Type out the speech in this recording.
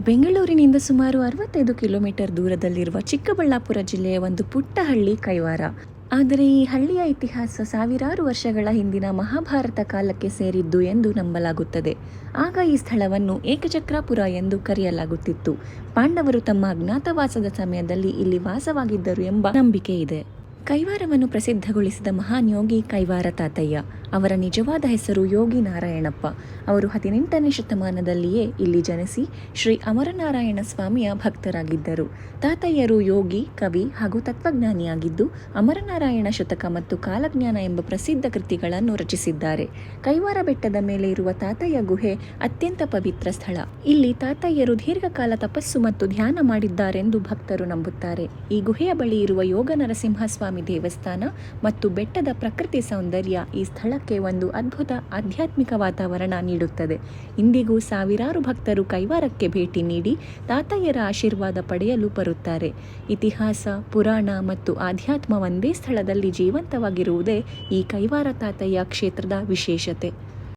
ಬೆಂಗಳೂರಿನಿಂದ ಸುಮಾರು 65 ಕಿಲೋಮೀಟರ್ ದೂರದಲ್ಲಿರುವ ಚಿಕ್ಕಬಳ್ಳಾಪುರ ಜಿಲ್ಲೆಯ ಒಂದು ಪುಟ್ಟ ಹಳ್ಳಿ ಕೈವಾರ. ಆದರೆ ಈ ಹಳ್ಳಿಯ ಇತಿಹಾಸ ಸಾವಿರಾರು ವರ್ಷಗಳ ಹಿಂದಿನ ಮಹಾಭಾರತ ಕಾಲಕ್ಕೆ ಸೇರಿದ್ದು ಎಂದು ನಂಬಲಾಗುತ್ತದೆ. ಆಗ ಈ ಸ್ಥಳವನ್ನು ಏಕಚಕ್ರಾಪುರ ಎಂದು ಕರೆಯಲಾಗುತ್ತಿತ್ತು. ಪಾಂಡವರು ತಮ್ಮ ಅಜ್ಞಾತವಾಸದ ಸಮಯದಲ್ಲಿ ಇಲ್ಲಿ ವಾಸವಾಗಿದ್ದರು ಎಂಬ ನಂಬಿಕೆ ಇದೆ. ಕೈವಾರವನ್ನು ಪ್ರಸಿದ್ಧಗೊಳಿಸಿದ ಮಹಾನ್ ಯೋಗಿ ಕೈವಾರ ತಾತಯ್ಯ. ಅವರ ನಿಜವಾದ ಹೆಸರು ಯೋಗಿ ನಾರಾಯಣಪ್ಪ. ಅವರು 18ನೇ ಶತಮಾನದಲ್ಲಿಯೇ ಇಲ್ಲಿ ಜನಿಸಿ ಶ್ರೀ ಅಮರನಾರಾಯಣ ಸ್ವಾಮಿಯ ಭಕ್ತರಾಗಿದ್ದರು. ತಾತಯ್ಯರು ಯೋಗಿ, ಕವಿ ಹಾಗೂ ತತ್ವಜ್ಞಾನಿಯಾಗಿದ್ದು ಅಮರನಾರಾಯಣ ಶತಕ ಮತ್ತು ಕಾಲಜ್ಞಾನ ಎಂಬ ಪ್ರಸಿದ್ಧ ಕೃತಿಗಳನ್ನು ರಚಿಸಿದ್ದಾರೆ. ಕೈವಾರ ಬೆಟ್ಟದ ಮೇಲೆ ಇರುವ ತಾತಯ್ಯ ಗುಹೆ ಅತ್ಯಂತ ಪವಿತ್ರ ಸ್ಥಳ. ಇಲ್ಲಿ ತಾತಯ್ಯರು ದೀರ್ಘಕಾಲ ತಪಸ್ಸು ಮತ್ತು ಧ್ಯಾನ ಮಾಡಿದ್ದಾರೆಂದು ಭಕ್ತರು ನಂಬುತ್ತಾರೆ. ಈ ಗುಹೆಯ ಬಳಿ ಇರುವ ಯೋಗ ನರಸಿಂಹಸ್ವಾಮಿ ದೇವಸ್ಥಾನ ಮತ್ತು ಬೆಟ್ಟದ ಪ್ರಕೃತಿ ಸೌಂದರ್ಯ ಈ ಸ್ಥಳಕ್ಕೆ ಒಂದು ಅದ್ಭುತ ಆಧ್ಯಾತ್ಮಿಕ ವಾತಾವರಣ ನೀಡುತ್ತದೆ. ಇಂದಿಗೂ ಸಾವಿರಾರು ಭಕ್ತರು ಕೈವಾರಕ್ಕೆ ಭೇಟಿ ನೀಡಿ ತಾತಯ್ಯರ ಆಶೀರ್ವಾದ ಪಡೆಯಲು ಬರುತ್ತಾರೆ. ಇತಿಹಾಸ, ಪುರಾಣ ಮತ್ತು ಆಧ್ಯಾತ್ಮ ಒಂದೇ ಸ್ಥಳದಲ್ಲಿ ಜೀವಂತವಾಗಿರುವುದೇ ಈ ಕೈವಾರ ತಾತಯ್ಯ ಕ್ಷೇತ್ರದ ವಿಶೇಷತೆ.